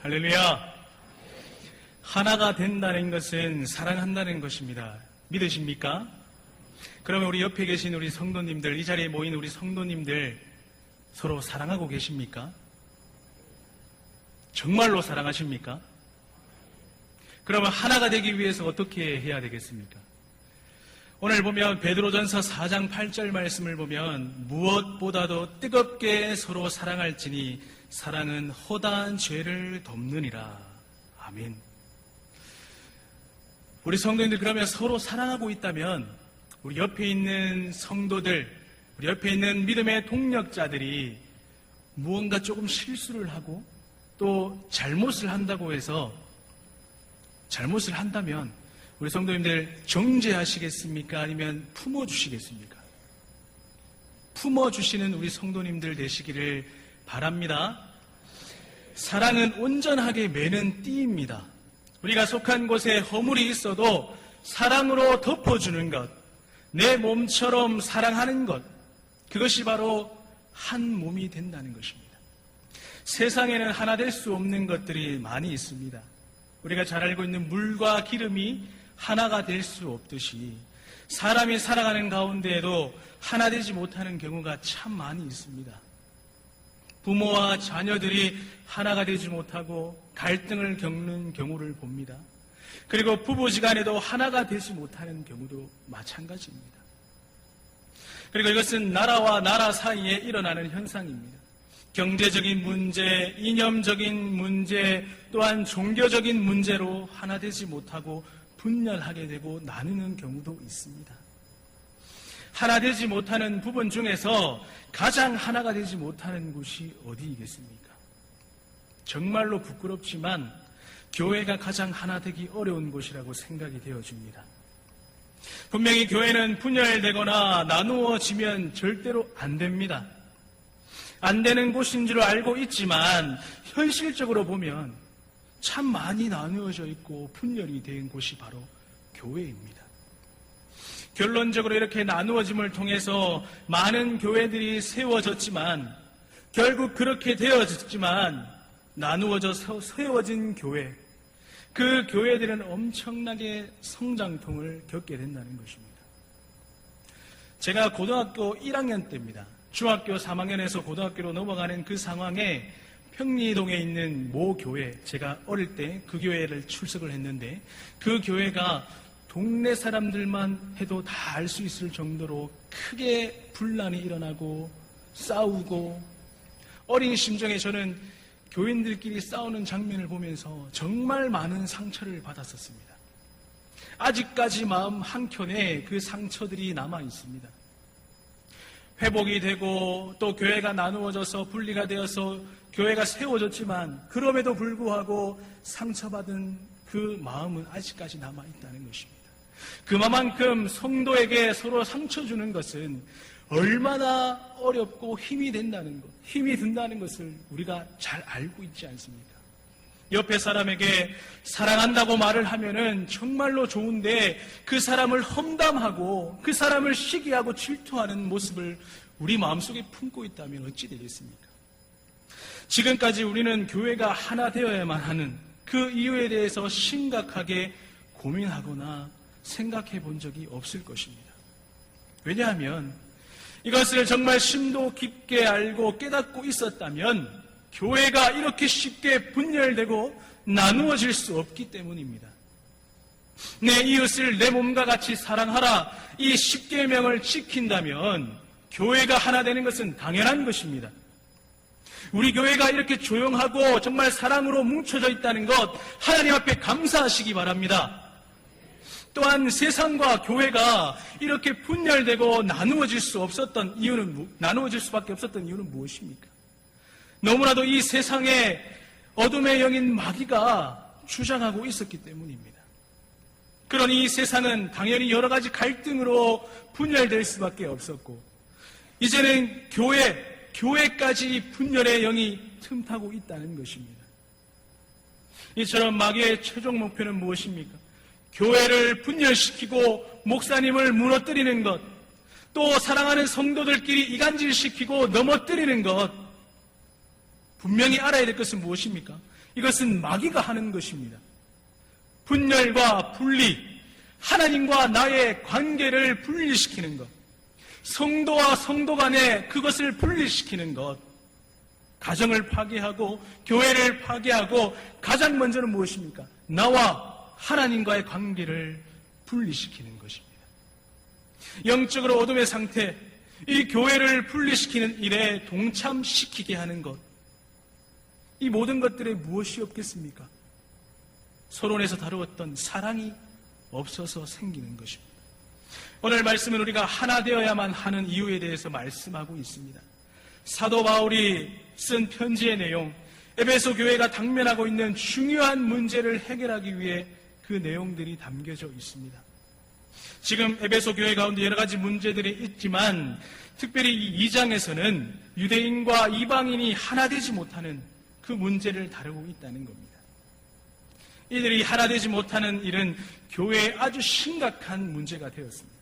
할렐루야. 하나가 된다는 것은 사랑한다는 것입니다. 믿으십니까? 그러면 우리 옆에 계신 우리 성도님들, 이 자리에 모인 우리 성도님들 서로 사랑하고 계십니까? 정말로 사랑하십니까? 그러면 하나가 되기 위해서 어떻게 해야 되겠습니까? 오늘 보면 베드로전서 4장 8절 말씀을 보면 무엇보다도 뜨겁게 서로 사랑할지니 사랑은 허다한 죄를 덮느니라. 아멘. 우리 성도님들, 그러면 서로 사랑하고 있다면 우리 옆에 있는 성도들, 우리 옆에 있는 믿음의 동력자들이 무언가 조금 실수를 하고 또 잘못을 한다고 해서 잘못을 한다면 우리 성도님들 정죄하시겠습니까? 아니면 품어주시겠습니까? 품어주시는 우리 성도님들 되시기를 바랍니다. 사랑은 온전하게 매는 띠입니다. 우리가 속한 곳에 허물이 있어도 사랑으로 덮어주는 것, 내 몸처럼 사랑하는 것, 그것이 바로 한 몸이 된다는 것입니다. 세상에는 하나 될 수 없는 것들이 많이 있습니다. 우리가 잘 알고 있는 물과 기름이 하나가 될 수 없듯이 사람이 살아가는 가운데에도 하나 되지 못하는 경우가 참 많이 있습니다. 부모와 자녀들이 하나가 되지 못하고 갈등을 겪는 경우를 봅니다. 그리고 부부지간에도 하나가 되지 못하는 경우도 마찬가지입니다. 그리고 이것은 나라와 나라 사이에 일어나는 현상입니다. 경제적인 문제, 이념적인 문제, 또한 종교적인 문제로 하나 되지 못하고 분열하게 되고 나누는 경우도 있습니다. 하나 되지 못하는 부분 중에서 가장 하나가 되지 못하는 곳이 어디이겠습니까? 정말로 부끄럽지만 교회가 가장 하나 되기 어려운 곳이라고 생각이 되어집니다. 분명히 교회는 분열되거나 나누어지면 절대로 안 됩니다. 안 되는 곳인 줄 알고 있지만 현실적으로 보면 참 많이 나누어져 있고 분열이 된 곳이 바로 교회입니다. 결론적으로 이렇게 나누어짐을 통해서 많은 교회들이 세워졌지만 결국 그렇게 되어졌지만 나누어져 세워진 교회, 그 교회들은 엄청나게 성장통을 겪게 된다는 것입니다. 제가 고등학교 1학년 때입니다. 중학교 3학년에서 고등학교로 넘어가는 그 상황에 평리동에 있는 모 교회, 제가 어릴 때 그 교회를 출석을 했는데 그 교회가 동네 사람들만 해도 다 알 수 있을 정도로 크게 분란이 일어나고 싸우고, 어린 심정에 저는 교인들끼리 싸우는 장면을 보면서 정말 많은 상처를 받았었습니다. 아직까지 마음 한켠에 그 상처들이 남아 있습니다. 회복이 되고 또 교회가 나누어져서 분리가 되어서 교회가 세워졌지만 그럼에도 불구하고 상처받은 그 마음은 아직까지 남아있다는 것입니다. 그만큼 성도에게 서로 상처 주는 것은 얼마나 어렵고 힘이 된다는 것, 힘이 든다는 것을 우리가 잘 알고 있지 않습니까? 옆에 사람에게 사랑한다고 말을 하면은 정말로 좋은데 그 사람을 험담하고 그 사람을 시기하고 질투하는 모습을 우리 마음속에 품고 있다면 어찌 되겠습니까? 지금까지 우리는 교회가 하나 되어야만 하는 그 이유에 대해서 심각하게 고민하거나 생각해 본 적이 없을 것입니다. 왜냐하면 이것을 정말 심도 깊게 알고 깨닫고 있었다면 교회가 이렇게 쉽게 분열되고 나누어질 수 없기 때문입니다. 내 이웃을 내 몸과 같이 사랑하라, 이 10계명을 지킨다면 교회가 하나 되는 것은 당연한 것입니다. 우리 교회가 이렇게 조용하고 정말 사랑으로 뭉쳐져 있다는 것, 하나님 앞에 감사하시기 바랍니다. 또한 세상과 교회가 이렇게 분열되고 나누어질 수밖에 없었던 이유는 무엇입니까? 너무나도 이 세상에 어둠의 영인 마귀가 주장하고 있었기 때문입니다. 그러니 이 세상은 당연히 여러 가지 갈등으로 분열될 수밖에 없었고, 이제는 교회까지 분열의 영이 틈타고 있다는 것입니다. 이처럼 마귀의 최종 목표는 무엇입니까? 교회를 분열시키고 목사님을 무너뜨리는 것, 또 사랑하는 성도들끼리 이간질시키고 넘어뜨리는 것. 분명히 알아야 될 것은 무엇입니까? 이것은 마귀가 하는 것입니다. 분열과 분리, 하나님과 나의 관계를 분리시키는 것, 성도와 성도 간에 그것을 분리시키는 것, 가정을 파괴하고 교회를 파괴하고 가장 먼저는 무엇입니까? 나와 하나님과의 관계를 분리시키는 것입니다. 영적으로 어둠의 상태, 이 교회를 분리시키는 일에 동참시키게 하는 것, 이 모든 것들에 무엇이 없겠습니까? 서론에서 다루었던 사랑이 없어서 생기는 것입니다. 오늘 말씀은 우리가 하나 되어야만 하는 이유에 대해서 말씀하고 있습니다. 사도 바울이 쓴 편지의 내용, 에베소 교회가 당면하고 있는 중요한 문제를 해결하기 위해 그 내용들이 담겨져 있습니다. 지금 에베소 교회 가운데 여러 가지 문제들이 있지만 특별히 이 2장에서는 유대인과 이방인이 하나 되지 못하는 그 문제를 다루고 있다는 겁니다. 이들이 하나 되지 못하는 일은 교회에 아주 심각한 문제가 되었습니다.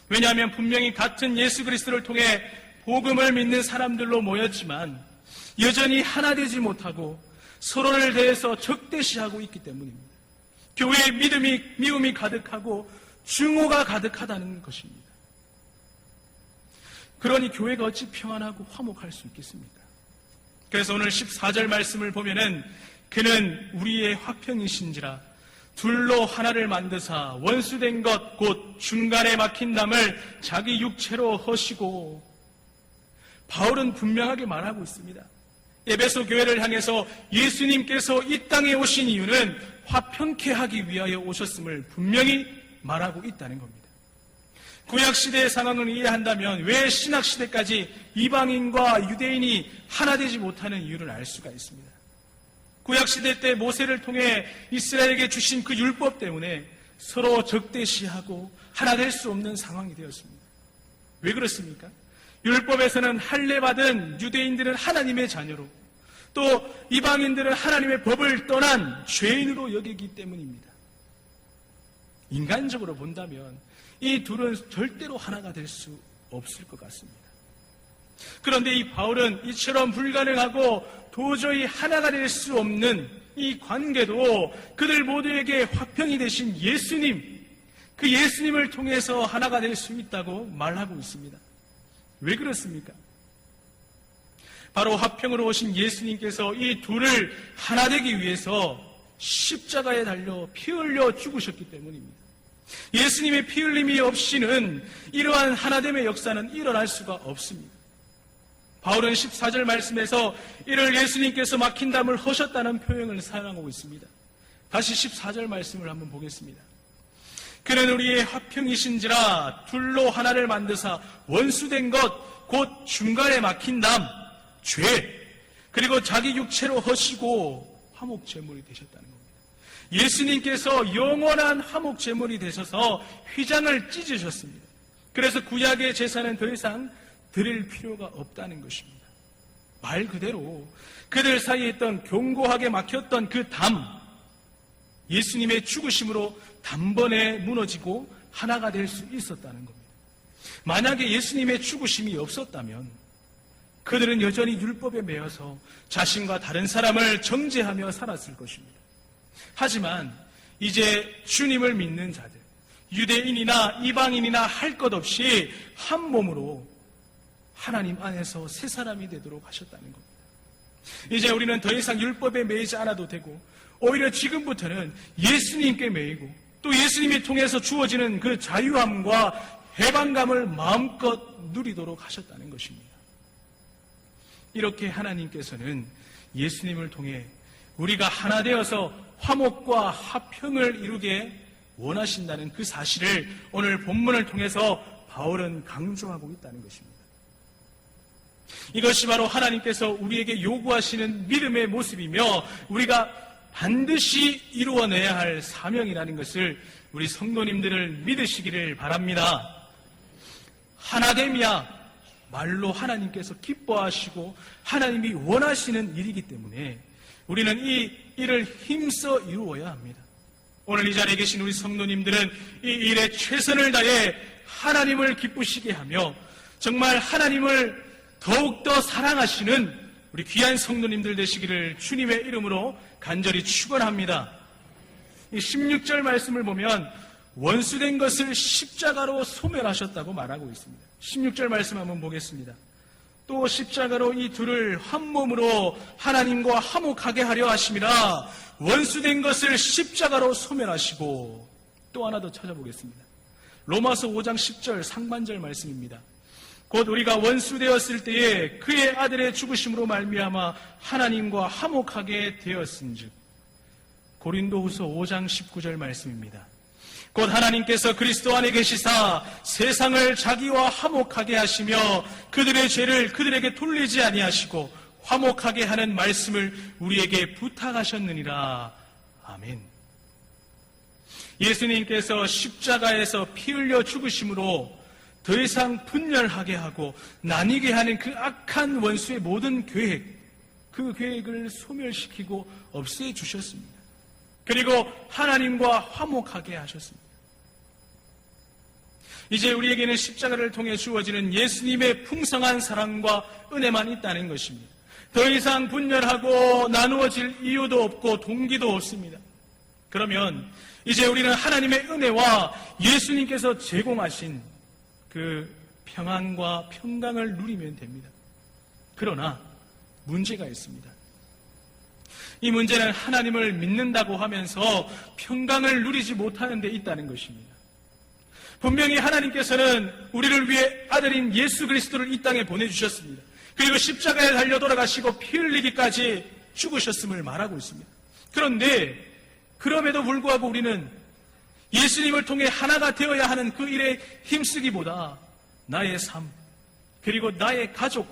왜냐하면 분명히 같은 예수 그리스도를 통해 복음을 믿는 사람들로 모였지만 여전히 하나 되지 못하고 서로를 대해서 적대시하고 있기 때문입니다. 교회에 미움이 가득하고 증오가 가득하다는 것입니다. 그러니 교회가 어찌 평안하고 화목할 수 있겠습니까? 그래서 오늘 14절 말씀을 보면은 그는 우리의 화평이신지라 둘로 하나를 만드사 원수된 것 곧 중간에 막힌 담을 자기 육체로 허시고, 바울은 분명하게 말하고 있습니다. 에베소 교회를 향해서 예수님께서 이 땅에 오신 이유는 화평케 하기 위하여 오셨음을 분명히 말하고 있다는 겁니다. 구약시대의 상황을 이해한다면 왜 신약시대까지 이방인과 유대인이 하나 되지 못하는 이유를 알 수가 있습니다. 구약시대 때 모세를 통해 이스라엘에게 주신 그 율법 때문에 서로 적대시하고 하나 될 수 없는 상황이 되었습니다. 왜 그렇습니까? 율법에서는 할례받은 유대인들은 하나님의 자녀로, 또 이방인들은 하나님의 법을 떠난 죄인으로 여기기 때문입니다. 인간적으로 본다면 이 둘은 절대로 하나가 될 수 없을 것 같습니다. 그런데 이 바울은 이처럼 불가능하고 도저히 하나가 될 수 없는 이 관계도 그들 모두에게 화평이 되신 예수님, 그 예수님을 통해서 하나가 될 수 있다고 말하고 있습니다. 왜 그렇습니까? 바로 화평으로 오신 예수님께서 이 둘을 하나 되기 위해서 십자가에 달려 피 흘려 죽으셨기 때문입니다. 예수님의 피 흘림이 없이는 이러한 하나됨의 역사는 일어날 수가 없습니다. 바울은 14절 말씀에서 이를 예수님께서 막힌 담을 허셨다는 표현을 사용하고 있습니다. 다시 14절 말씀을 한번 보겠습니다. 그는 우리의 화평이신지라 둘로 하나를 만드사 원수된 것 곧 중간에 막힌 담, 죄, 그리고 자기 육체로 허시고 화목제물이 되셨다는 겁니다. 예수님께서 영원한 화목제물이 되셔서 휘장을 찢으셨습니다. 그래서 구약의 제사는 더 이상 드릴 필요가 없다는 것입니다. 말 그대로 그들 사이에 있던 견고하게 막혔던 그 담, 예수님의 죽으심으로 단번에 무너지고 하나가 될 수 있었다는 겁니다. 만약에 예수님의 죽으심이 없었다면 그들은 여전히 율법에 매여서 자신과 다른 사람을 정죄하며 살았을 것입니다. 하지만 이제 주님을 믿는 자들, 유대인이나 이방인이나 할 것 없이 한 몸으로 하나님 안에서 새 사람이 되도록 하셨다는 겁니다. 이제 우리는 더 이상 율법에 매이지 않아도 되고 오히려 지금부터는 예수님께 매이고 또 예수님이 통해서 주어지는 그 자유함과 해방감을 마음껏 누리도록 하셨다는 것입니다. 이렇게 하나님께서는 예수님을 통해 우리가 하나 되어서 화목과 화평을 이루게 원하신다는 그 사실을 오늘 본문을 통해서 바울은 강조하고 있다는 것입니다. 이것이 바로 하나님께서 우리에게 요구하시는 믿음의 모습이며 우리가 반드시 이루어내야 할 사명이라는 것을 우리 성도님들을 믿으시기를 바랍니다. 하나됨이야 말로 하나님께서 기뻐하시고 하나님이 원하시는 일이기 때문에 우리는 이 일을 힘써 이루어야 합니다. 오늘 이 자리에 계신 우리 성도님들은 이 일에 최선을 다해 하나님을 기쁘시게 하며 정말 하나님을 더욱더 사랑하시는 우리 귀한 성도님들 되시기를 주님의 이름으로 간절히 축원합니다. 이 16절 말씀을 보면 원수된 것을 십자가로 소멸하셨다고 말하고 있습니다. 16절 말씀 한번 보겠습니다. 또 십자가로 이 둘을 한 몸으로 하나님과 화목하게 하려 하심이라 원수된 것을 십자가로 소멸하시고, 또 하나 더 찾아보겠습니다. 로마서 5장 10절 상반절 말씀입니다. 곧 우리가 원수되었을 때에 그의 아들의 죽으심으로 말미암아 하나님과 화목하게 되었은즉. 고린도후서 5장 19절 말씀입니다. 곧 하나님께서 그리스도 안에 계시사 세상을 자기와 화목하게 하시며 그들의 죄를 그들에게 돌리지 아니하시고 화목하게 하는 말씀을 우리에게 부탁하셨느니라. 아멘. 예수님께서 십자가에서 피 흘려 죽으심으로 더 이상 분열하게 하고 나뉘게 하는 그 악한 원수의 모든 계획, 그 계획을 소멸시키고 없애주셨습니다. 그리고 하나님과 화목하게 하셨습니다. 이제 우리에게는 십자가를 통해 주어지는 예수님의 풍성한 사랑과 은혜만 있다는 것입니다. 더 이상 분열하고 나누어질 이유도 없고 동기도 없습니다. 그러면 이제 우리는 하나님의 은혜와 예수님께서 제공하신 그 평안과 평강을 누리면 됩니다. 그러나 문제가 있습니다. 이 문제는 하나님을 믿는다고 하면서 평강을 누리지 못하는 데 있다는 것입니다. 분명히 하나님께서는 우리를 위해 아들인 예수 그리스도를 이 땅에 보내주셨습니다. 그리고 십자가에 달려 돌아가시고 피 흘리기까지 죽으셨음을 말하고 있습니다. 그런데 그럼에도 불구하고 우리는 예수님을 통해 하나가 되어야 하는 그 일에 힘쓰기보다 나의 삶, 그리고 나의 가족,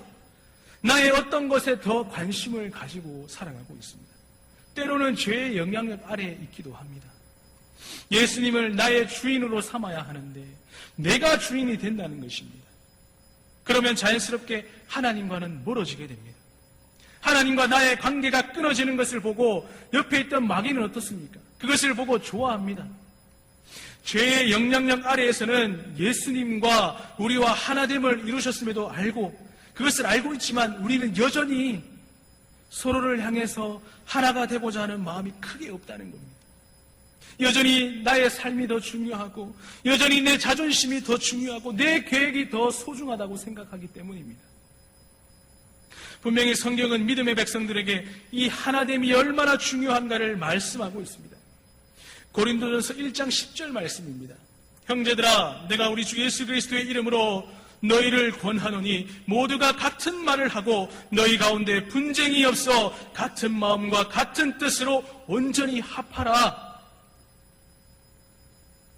나의 어떤 것에 더 관심을 가지고 살아가고 있습니다. 때로는 죄의 영향력 아래에 있기도 합니다. 예수님을 나의 주인으로 삼아야 하는데 내가 주인이 된다는 것입니다. 그러면 자연스럽게 하나님과는 멀어지게 됩니다. 하나님과 나의 관계가 끊어지는 것을 보고 옆에 있던 마귀는 어떻습니까? 그것을 보고 좋아합니다. 죄의 영향력 아래에서는 예수님과 우리와 하나됨을 이루셨음에도 그것을 알고 있지만 우리는 여전히 서로를 향해서 하나가 되고자 하는 마음이 크게 없다는 겁니다. 여전히 나의 삶이 더 중요하고 여전히 내 자존심이 더 중요하고 내 계획이 더 소중하다고 생각하기 때문입니다. 분명히 성경은 믿음의 백성들에게 이 하나됨이 얼마나 중요한가를 말씀하고 있습니다. 고린도전서 1장 10절 말씀입니다. 형제들아, 내가 우리 주 예수 그리스도의 이름으로 너희를 권하노니 모두가 같은 말을 하고 너희 가운데 분쟁이 없어 같은 마음과 같은 뜻으로 온전히 합하라.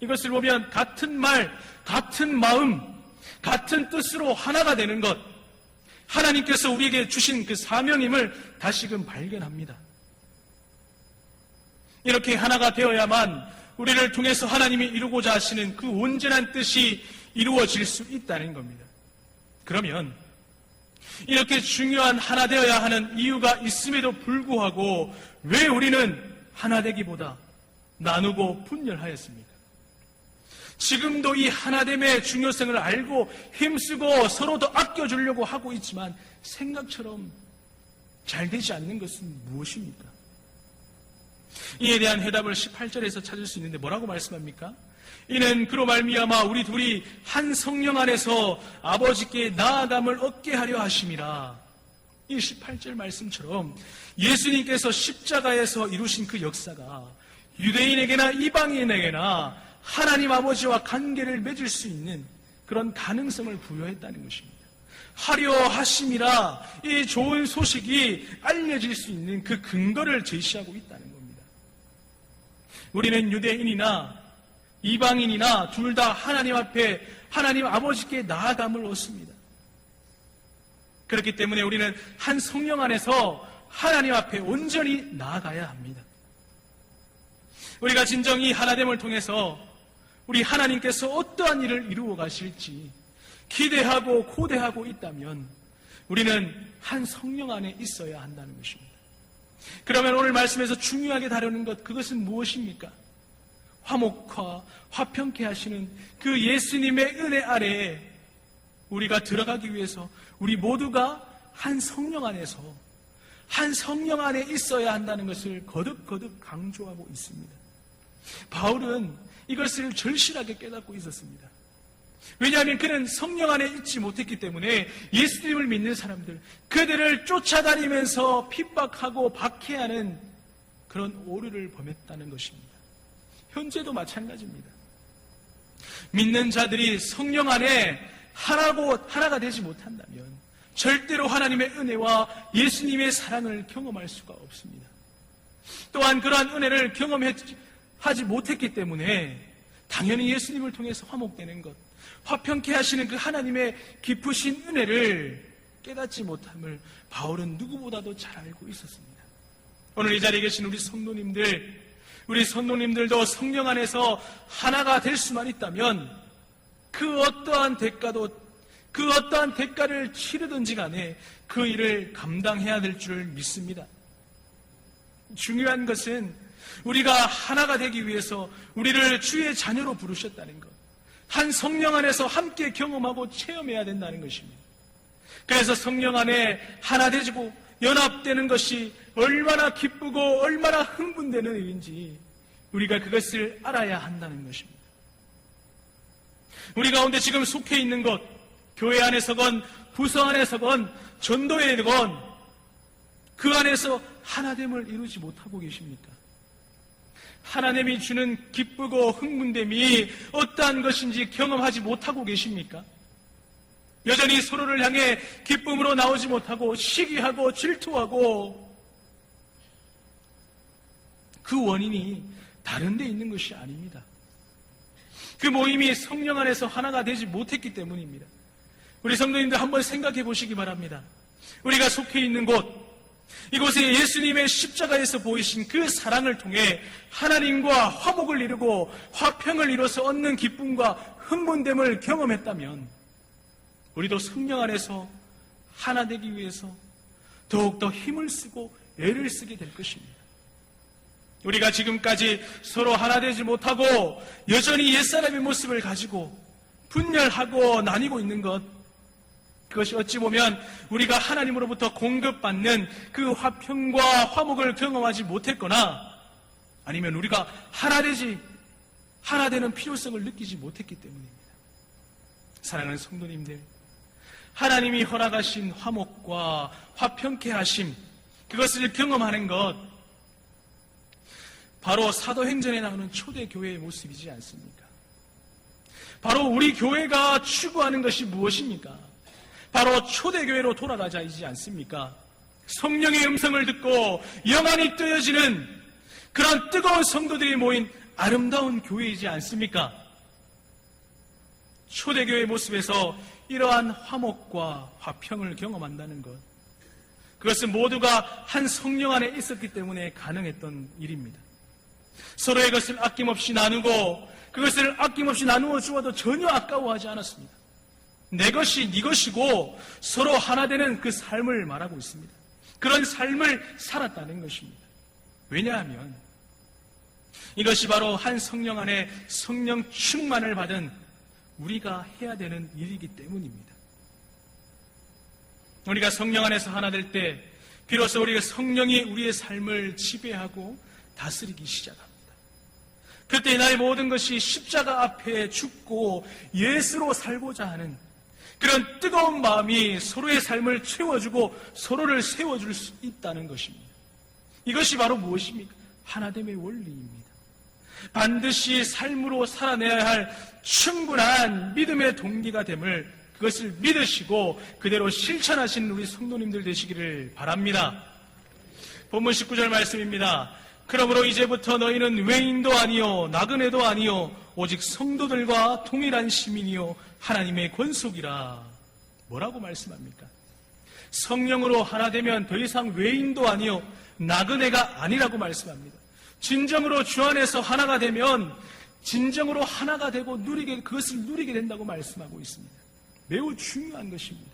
이것을 보면 같은 말, 같은 마음, 같은 뜻으로 하나가 되는 것, 하나님께서 우리에게 주신 그 사명임을 다시금 발견합니다. 이렇게 하나가 되어야만 우리를 통해서 하나님이 이루고자 하시는 그 온전한 뜻이 이루어질 수 있다는 겁니다. 그러면 이렇게 중요한 하나 되어야 하는 이유가 있음에도 불구하고 왜 우리는 하나 되기보다 나누고 분열하였습니까? 지금도 이 하나됨의 중요성을 알고 힘쓰고 서로 더 아껴주려고 하고 있지만 생각처럼 잘 되지 않는 것은 무엇입니까? 이에 대한 해답을 18절에서 찾을 수 있는데 뭐라고 말씀합니까? 이는 그로 말미암아 우리 둘이 한 성령 안에서 아버지께 나아감을 얻게 하려 하심이라. 이 18절 말씀처럼 예수님께서 십자가에서 이루신 그 역사가 유대인에게나 이방인에게나 하나님 아버지와 관계를 맺을 수 있는 그런 가능성을 부여했다는 것입니다. 하려 하심이라 이 좋은 소식이 알려질 수 있는 그 근거를 제시하고 있다는 겁니다. 우리는 유대인이나 이방인이나 둘 다 하나님 앞에 하나님 아버지께 나아감을 얻습니다. 그렇기 때문에 우리는 한 성령 안에서 하나님 앞에 온전히 나아가야 합니다. 우리가 진정히 하나됨을 통해서 우리 하나님께서 어떠한 일을 이루어 가실지 기대하고 고대하고 있다면 우리는 한 성령 안에 있어야 한다는 것입니다. 그러면 오늘 말씀에서 중요하게 다루는 것, 그것은 무엇입니까? 화목과 화평케 하시는 그 예수님의 은혜 아래에 우리가 들어가기 위해서 우리 모두가 한 성령 안에서 한 성령 안에 있어야 한다는 것을 거듭거듭 강조하고 있습니다. 바울은 이것을 절실하게 깨닫고 있었습니다. 왜냐하면 그는 성령 안에 있지 못했기 때문에 예수님을 믿는 사람들, 그들을 쫓아다니면서 핍박하고 박해하는 그런 오류를 범했다는 것입니다. 현재도 마찬가지입니다. 믿는 자들이 성령 안에 하나가 되지 못한다면 절대로 하나님의 은혜와 예수님의 사랑을 경험할 수가 없습니다. 또한 그러한 은혜를 경험하지 못했기 때문에 당연히 예수님을 통해서 화목되는 것, 화평케 하시는 그 하나님의 깊으신 은혜를 깨닫지 못함을 바울은 누구보다도 잘 알고 있었습니다. 오늘 이 자리에 계신 우리 성도님들도 성령 안에서 하나가 될 수만 있다면 그 어떠한 대가를 치르든지 간에 그 일을 감당해야 될 줄 믿습니다. 중요한 것은 우리가 하나가 되기 위해서 우리를 주의 자녀로 부르셨다는 것, 한 성령 안에서 함께 경험하고 체험해야 된다는 것입니다. 그래서 성령 안에 하나 되고 연합되는 것이 얼마나 기쁘고 얼마나 흥분되는 일인지 우리가 그것을 알아야 한다는 것입니다. 우리 가운데 지금 속해 있는 것, 교회 안에서건 부서 안에서건 전도회건 그 안에서 하나됨을 이루지 못하고 계십니까? 하나님이 주는 기쁘고 흥분됨이 어떠한 것인지 경험하지 못하고 계십니까? 여전히 서로를 향해 기쁨으로 나오지 못하고 시기하고 질투하고, 그 원인이 다른 데 있는 것이 아닙니다. 그 모임이 성령 안에서 하나가 되지 못했기 때문입니다. 우리 성도님들 한번 생각해 보시기 바랍니다. 우리가 속해 있는 곳, 이곳에 예수님의 십자가에서 보이신 그 사랑을 통해 하나님과 화목을 이루고 화평을 이뤄서 얻는 기쁨과 흥분됨을 경험했다면 우리도 성령 안에서 하나 되기 위해서 더욱더 힘을 쓰고 애를 쓰게 될 것입니다. 우리가 지금까지 서로 하나 되지 못하고 여전히 옛사람의 모습을 가지고 분열하고 나뉘고 있는 것, 그것이 어찌 보면 우리가 하나님으로부터 공급받는 그 화평과 화목을 경험하지 못했거나 아니면 우리가 하나 되는 필요성을 느끼지 못했기 때문입니다. 사랑하는 성도님들, 하나님이 허락하신 화목과 화평케 하심, 그것을 경험하는 것, 바로 사도행전에 나오는 초대교회의 모습이지 않습니까? 바로 우리 교회가 추구하는 것이 무엇입니까? 바로 초대교회로 돌아가자이지 않습니까? 성령의 음성을 듣고 영안이 뜨여지는 그런 뜨거운 성도들이 모인 아름다운 교회이지 않습니까? 초대교회의 모습에서 이러한 화목과 화평을 경험한다는 것, 그것은 모두가 한 성령 안에 있었기 때문에 가능했던 일입니다. 서로의 것을 아낌없이 나누고 그것을 아낌없이 나누어 주어도 전혀 아까워하지 않았습니다. 내 것이 네 것이고 서로 하나 되는 그 삶을 말하고 있습니다. 그런 삶을 살았다는 것입니다. 왜냐하면 이것이 바로 한 성령 안에 성령 충만을 받은 우리가 해야 되는 일이기 때문입니다. 우리가 성령 안에서 하나 될 때 비로소 우리가 성령이 우리의 삶을 지배하고 다스리기 시작합니다. 그때 나의 모든 것이 십자가 앞에 죽고 예수로 살고자 하는 그런 뜨거운 마음이 서로의 삶을 채워주고 서로를 세워줄 수 있다는 것입니다. 이것이 바로 무엇입니까? 하나됨의 원리입니다. 반드시 삶으로 살아내야 할 충분한 믿음의 동기가 됨을, 그것을 믿으시고 그대로 실천하시는 우리 성도님들 되시기를 바랍니다. 본문 19절 말씀입니다. 그러므로 이제부터 너희는 외인도 아니요 나그네도 아니요 오직 성도들과 동일한 시민이요 하나님의 권속이라. 뭐라고 말씀합니까? 성령으로 하나 되면 더 이상 외인도 아니요 나그네가 아니라고 말씀합니다. 진정으로 주 안에서 하나가 되면 진정으로 하나가 되고 그것을 누리게 된다고 말씀하고 있습니다. 매우 중요한 것입니다.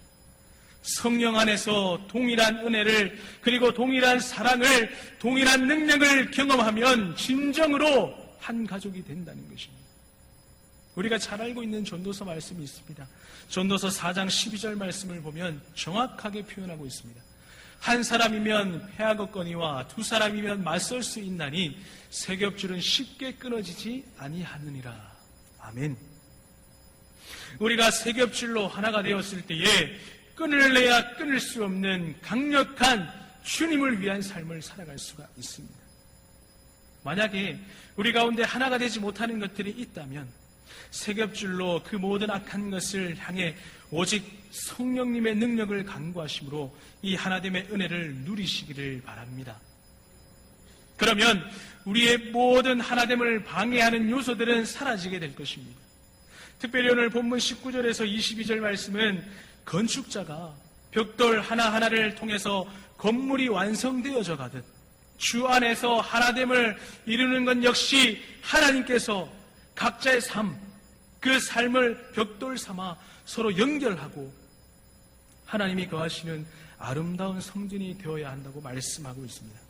성령 안에서 동일한 은혜를, 그리고 동일한 사랑을, 동일한 능력을 경험하면 진정으로 한 가족이 된다는 것입니다. 우리가 잘 알고 있는 전도서 말씀이 있습니다. 전도서 4장 12절 말씀을 보면 정확하게 표현하고 있습니다. 한 사람이면 패하겠거니와 두 사람이면 맞설 수 있나니 세 겹줄은 쉽게 끊어지지 아니하느니라. 아멘. 우리가 세 겹줄로 하나가 되었을 때에 끊을래야 끊을 수 없는 강력한 주님을 위한 삶을 살아갈 수가 있습니다. 만약에 우리 가운데 하나가 되지 못하는 것들이 있다면 세 겹줄로 그 모든 악한 것을 향해 오직 성령님의 능력을 간구하심으로 이 하나됨의 은혜를 누리시기를 바랍니다. 그러면 우리의 모든 하나됨을 방해하는 요소들은 사라지게 될 것입니다. 특별히 오늘 본문 19절에서 22절 말씀은 건축자가 벽돌 하나하나를 통해서 건물이 완성되어져 가듯 주 안에서 하나됨을 이루는 것 역시 하나님께서 각자의 삶, 그 삶을 벽돌 삼아 서로 연결하고 하나님이 거하시는 아름다운 성전이 되어야 한다고 말씀하고 있습니다.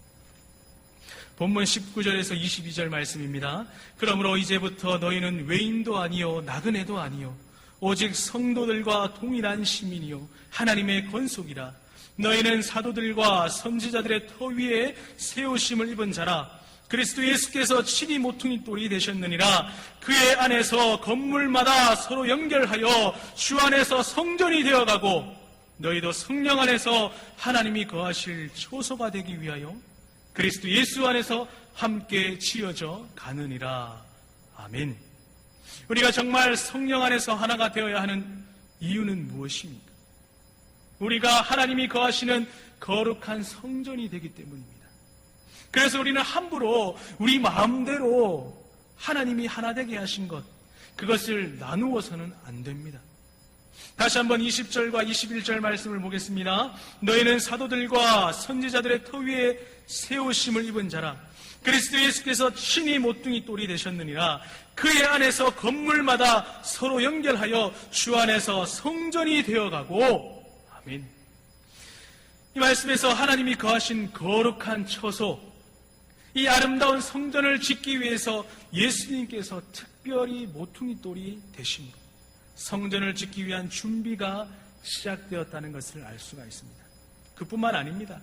본문 19절에서 22절 말씀입니다. 그러므로 이제부터 너희는 외인도 아니요 나그네도 아니요 오직 성도들과 동일한 시민이요 하나님의 권속이라. 너희는 사도들과 선지자들의 터 위에 세우심을 입은 자라. 그리스도 예수께서 친히 모퉁이 돌이 되셨느니라. 그의 안에서 건물마다 서로 연결하여 주 안에서 성전이 되어가고 너희도 성령 안에서 하나님이 거하실 초소가 되기 위하여 그리스도 예수 안에서 함께 지어져 가느니라. 아멘. 우리가 정말 성령 안에서 하나가 되어야 하는 이유는 무엇입니까? 우리가 하나님이 거하시는 거룩한 성전이 되기 때문입니다. 그래서 우리는 함부로 우리 마음대로 하나님이 하나 되게 하신 것, 그것을 나누어서는 안 됩니다. 다시 한번 20절과 21절 말씀을 보겠습니다. 너희는 사도들과 선지자들의 터 위에 세우심을 입은 자라. 그리스도 예수께서 친히 모퉁이 돌이 되셨느니라. 그의 안에서 건물마다 서로 연결하여 주 안에서 성전이 되어가고. 아멘. 이 말씀에서 하나님이 거하신 거룩한 처소, 이 아름다운 성전을 짓기 위해서 예수님께서 특별히 모퉁이 돌이 되신 것, 성전을 짓기 위한 준비가 시작되었다는 것을 알 수가 있습니다. 그뿐만 아닙니다.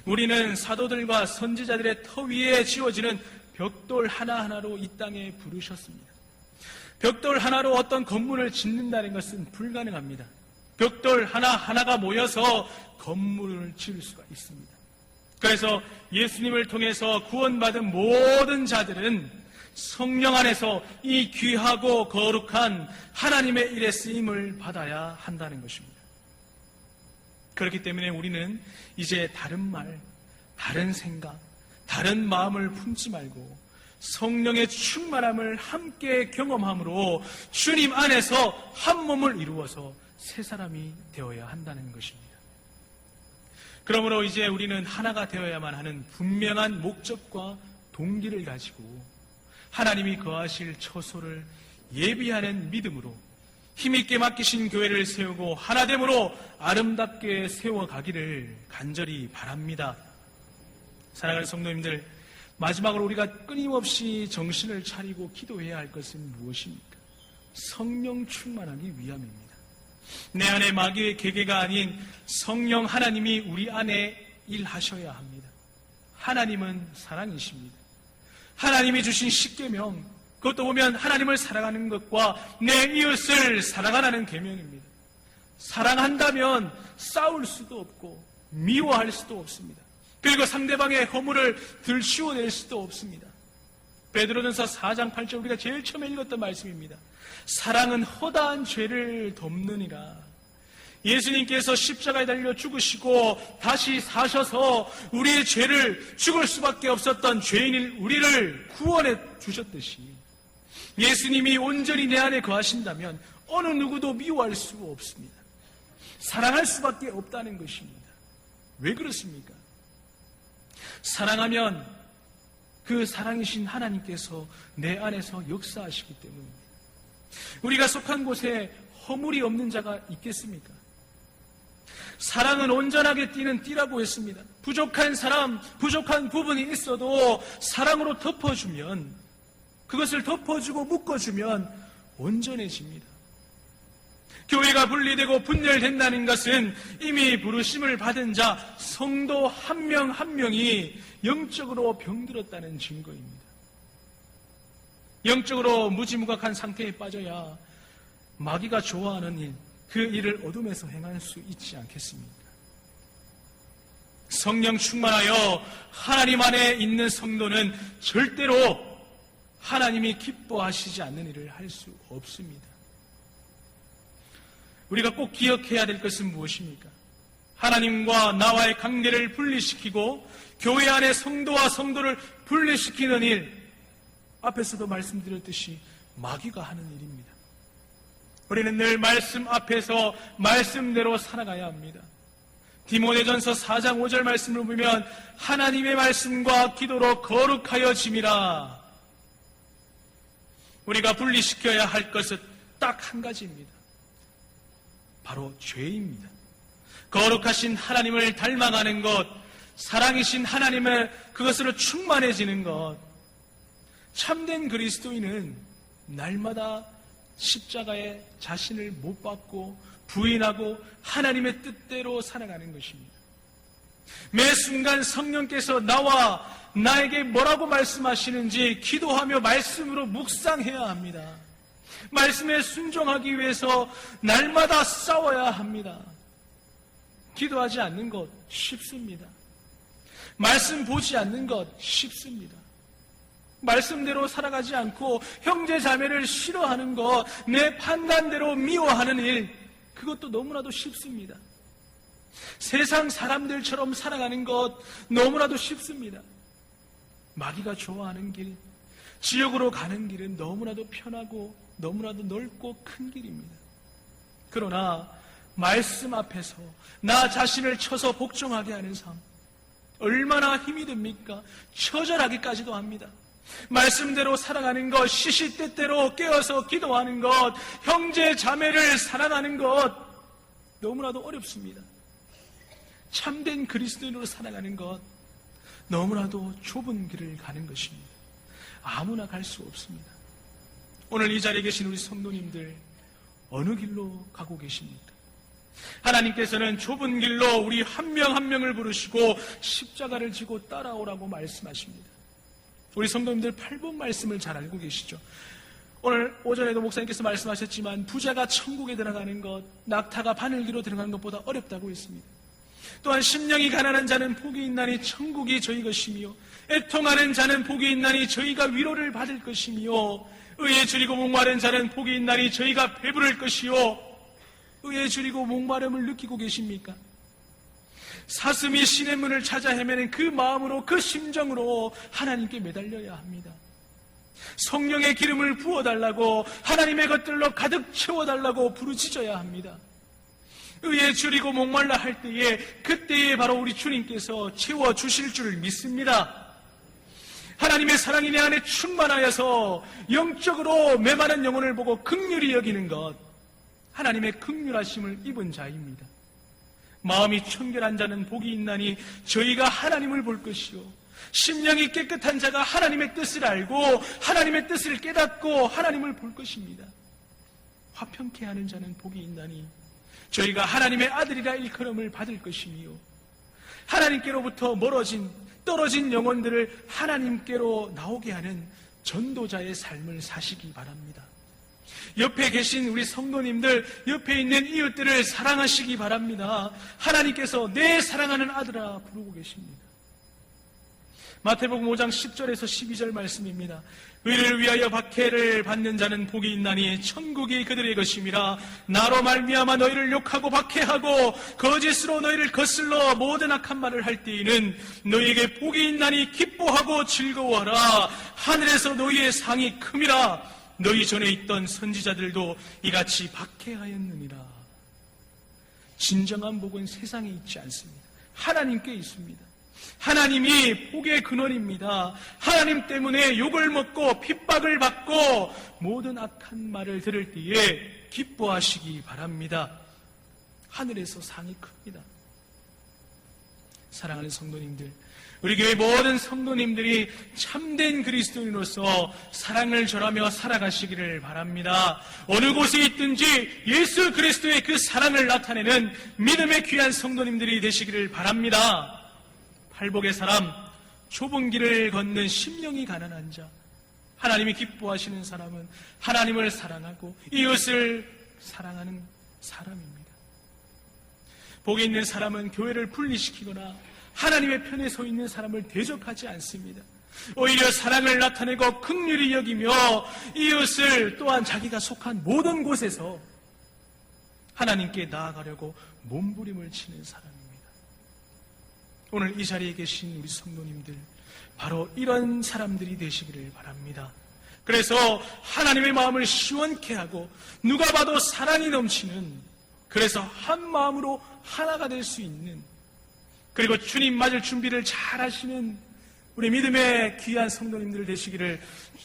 우리는 사도들과 선지자들의 터 위에 지어지는 벽돌 하나하나로 이 땅에 부르셨습니다. 벽돌 하나로 어떤 건물을 짓는다는 것은 불가능합니다. 벽돌 하나하나가 모여서 건물을 지을 수가 있습니다. 그래서 예수님을 통해서 구원받은 모든 자들은 성령 안에서 이 귀하고 거룩한 하나님의 일에 쓰임을 받아야 한다는 것입니다. 그렇기 때문에 우리는 이제 다른 말, 다른 생각, 다른 마음을 품지 말고 성령의 충만함을 함께 경험함으로 주님 안에서 한 몸을 이루어서 새 사람이 되어야 한다는 것입니다. 그러므로 이제 우리는 하나가 되어야만 하는 분명한 목적과 동기를 가지고 하나님이 거하실 처소를 예비하는 믿음으로 힘있게 맡기신 교회를 세우고 하나됨으로 아름답게 세워가기를 간절히 바랍니다. 사랑하는 성도님들, 마지막으로 우리가 끊임없이 정신을 차리고 기도해야 할 것은 무엇입니까? 성령 충만하기 위함입니다. 내 안에 마귀의 계계가 아닌 성령 하나님이 우리 안에 일하셔야 합니다. 하나님은 사랑이십니다. 하나님이 주신 십계명, 그것도 보면 하나님을 사랑하는 것과 내 이웃을 사랑하라는 계명입니다. 사랑한다면 싸울 수도 없고 미워할 수도 없습니다. 그리고 상대방의 허물을 들추어낼 수도 없습니다. 베드로전서 4장 8절 우리가 제일 처음에 읽었던 말씀입니다. 사랑은 허다한 죄를 덮느니라. 예수님께서 십자가에 달려 죽으시고 다시 사셔서 우리의 죄를, 죽을 수밖에 없었던 죄인인 우리를 구원해 주셨듯이 예수님이 온전히 내 안에 거하신다면 어느 누구도 미워할 수가 없습니다. 사랑할 수밖에 없다는 것입니다. 왜 그렇습니까? 사랑하면 그 사랑이신 하나님께서 내 안에서 역사하시기 때문입니다. 우리가 속한 곳에 허물이 없는 자가 있겠습니까? 사랑은 온전하게 띠는 띠라고 했습니다. 부족한 사람, 부족한 부분이 있어도 사랑으로 덮어주면, 그것을 덮어주고 묶어주면 온전해집니다. 교회가 분리되고 분열된다는 것은 이미 부르심을 받은 자 성도 한 명 한 명이 영적으로 병들었다는 증거입니다. 영적으로 무지무각한 상태에 빠져야 마귀가 좋아하는 일, 그 일을 어둠에서 행할 수 있지 않겠습니까? 성령 충만하여 하나님 안에 있는 성도는 절대로 하나님이 기뻐하시지 않는 일을 할 수 없습니다. 우리가 꼭 기억해야 될 것은 무엇입니까? 하나님과 나와의 관계를 분리시키고 교회 안에 성도와 성도를 분리시키는 일, 앞에서도 말씀드렸듯이 마귀가 하는 일입니다. 우리는 늘 말씀 앞에서 말씀대로 살아가야 합니다. 디모데전서 4장 5절 말씀을 보면 하나님의 말씀과 기도로 거룩하여짐이라. 우리가 분리시켜야 할 것은 딱 한 가지입니다. 바로 죄입니다. 거룩하신 하나님을 닮아가는 것, 사랑이신 하나님의 그것으로 충만해지는 것. 참된 그리스도인은 날마다 십자가에 자신을 못 박고 부인하고 하나님의 뜻대로 살아가는 것입니다. 매 순간 성령께서 나와 나에게 뭐라고 말씀하시는지 기도하며 말씀으로 묵상해야 합니다. 말씀에 순종하기 위해서 날마다 싸워야 합니다. 기도하지 않는 것 쉽습니다. 말씀 보지 않는 것 쉽습니다. 말씀대로 살아가지 않고 형제 자매를 싫어하는 것, 내 판단대로 미워하는 일, 그것도 너무나도 쉽습니다. 세상 사람들처럼 살아가는 것 너무나도 쉽습니다. 마귀가 좋아하는 길, 지옥으로 가는 길은 너무나도 편하고 너무나도 넓고 큰 길입니다. 그러나 말씀 앞에서 나 자신을 쳐서 복종하게 하는 삶, 얼마나 힘이 듭니까? 처절하기까지도 합니다. 말씀대로 살아가는 것, 시시때때로 깨어서 기도하는 것, 형제 자매를 사랑하는 것 너무나도 어렵습니다. 참된 그리스도인으로 살아가는 것 너무나도 좁은 길을 가는 것입니다. 아무나 갈 수 없습니다. 오늘 이 자리에 계신 우리 성도님들 어느 길로 가고 계십니까? 하나님께서는 좁은 길로 우리 한 명 한 명을 부르시고 십자가를 지고 따라오라고 말씀하십니다. 우리 성도님들 8번 말씀을 잘 알고 계시죠? 오늘 오전에도 목사님께서 말씀하셨지만 부자가 천국에 들어가는 것, 낙타가 바늘기로 들어가는 것보다 어렵다고 했습니다. 또한 심령이 가난한 자는 복이 있나니 천국이 저희 것이며 애통하는 자는 복이 있나니 저희가 위로를 받을 것이며 의에 줄이고 목마른 자는 복이 있나니 저희가 배부를 것이요. 의에 줄이고 목마름을 느끼고 계십니까? 사슴이 신의 문을 찾아 헤매는 그 마음으로, 그 심정으로 하나님께 매달려야 합니다. 성령의 기름을 부어달라고, 하나님의 것들로 가득 채워달라고 부르짖어야 합니다. 의에 줄이고 목말라 할 때에, 그때에 바로 우리 주님께서 채워주실 줄을 믿습니다. 하나님의 사랑이 내 안에 충만하여서 영적으로 메마른 영혼을 보고 긍휼히 여기는 것, 하나님의 긍휼하심을 입은 자입니다. 마음이 청결한 자는 복이 있나니 저희가 하나님을 볼 것이요, 심령이 깨끗한 자가 하나님의 뜻을 알고 하나님의 뜻을 깨닫고 하나님을 볼 것입니다. 화평케 하는 자는 복이 있나니 저희가 하나님의 아들이라 일컬음을 받을 것이며 하나님께로부터 떨어진 영혼들을 하나님께로 나오게 하는 전도자의 삶을 사시기 바랍니다. 옆에 계신 우리 성도님들, 옆에 있는 이웃들을 사랑하시기 바랍니다. 하나님께서 내 사랑하는 아들아 부르고 계십니다. 마태복음 5장 10절에서 12절 말씀입니다. 의를 위하여 박해를 받는 자는 복이 있나니 천국이 그들의 것임이라. 나로 말미암아 너희를 욕하고 박해하고 거짓으로 너희를 거슬러 모든 악한 말을 할 때에는 너희에게 복이 있나니 기뻐하고 즐거워하라. 하늘에서 너희의 상이 큼이라. 너희 전에 있던 선지자들도 이같이 박해하였느니라. 진정한 복은 세상에 있지 않습니다. 하나님께 있습니다. 하나님이 복의 근원입니다. 하나님 때문에 욕을 먹고 핍박을 받고 모든 악한 말을 들을 때에 기뻐하시기 바랍니다. 하늘에서 상이 큽니다. 사랑하는 성도님들, 우리 교회 모든 성도님들이 참된 그리스도인으로서 사랑을 전하며 살아가시기를 바랍니다. 어느 곳에 있든지 예수 그리스도의 그 사랑을 나타내는 믿음의 귀한 성도님들이 되시기를 바랍니다. 팔복의 사람, 좁은 길을 걷는 심령이 가난한 자, 하나님이 기뻐하시는 사람은 하나님을 사랑하고 이웃을 사랑하는 사람입니다. 복이 있는 사람은 교회를 분리시키거나 하나님의 편에 서 있는 사람을 대적하지 않습니다. 오히려 사랑을 나타내고 긍휼히 여기며 이웃을 또한 자기가 속한 모든 곳에서 하나님께 나아가려고 몸부림을 치는 사람입니다. 오늘 이 자리에 계신 우리 성도님들, 바로 이런 사람들이 되시기를 바랍니다. 그래서 하나님의 마음을 시원케 하고 누가 봐도 사랑이 넘치는, 그래서 한 마음으로 하나가 될 수 있는, 그리고 주님 맞을 준비를 잘 하시는 우리 믿음의 귀한 성도님들 되시기를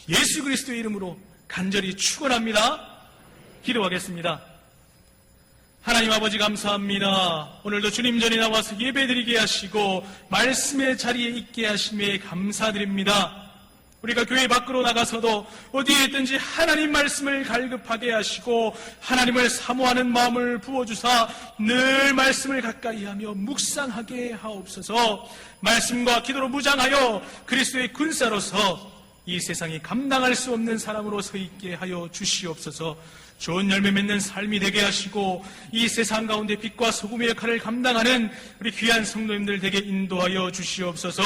예수 그리스도의 이름으로 간절히 축원합니다. 기도하겠습니다. 하나님 아버지 감사합니다. 오늘도 주님 전에 나와서 예배드리게 하시고 말씀의 자리에 있게 하심에 감사드립니다. 우리가 교회 밖으로 나가서도 어디에 있든지 하나님 말씀을 갈급하게 하시고 하나님을 사모하는 마음을 부어주사 늘 말씀을 가까이 하며 묵상하게 하옵소서. 말씀과 기도로 무장하여 그리스도의 군사로서 이 세상이 감당할 수 없는 사람으로 서 있게 하여 주시옵소서. 좋은 열매 맺는 삶이 되게 하시고 이 세상 가운데 빛과 소금의 역할을 감당하는 우리 귀한 성도님들 되게 인도하여 주시옵소서.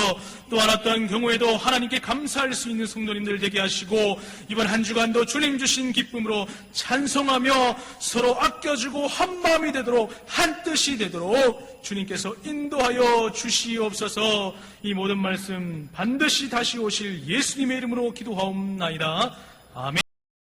또한 어떤 경우에도 하나님께 감사할 수 있는 성도님들 되게 하시고 이번 한 주간도 주님 주신 기쁨으로 찬송하며 서로 아껴주고 한 마음이 되도록 한 뜻이 되도록 주님께서 인도하여 주시옵소서. 이 모든 말씀 반드시 다시 오실 예수님의 이름으로 기도하옵나이다. 아멘.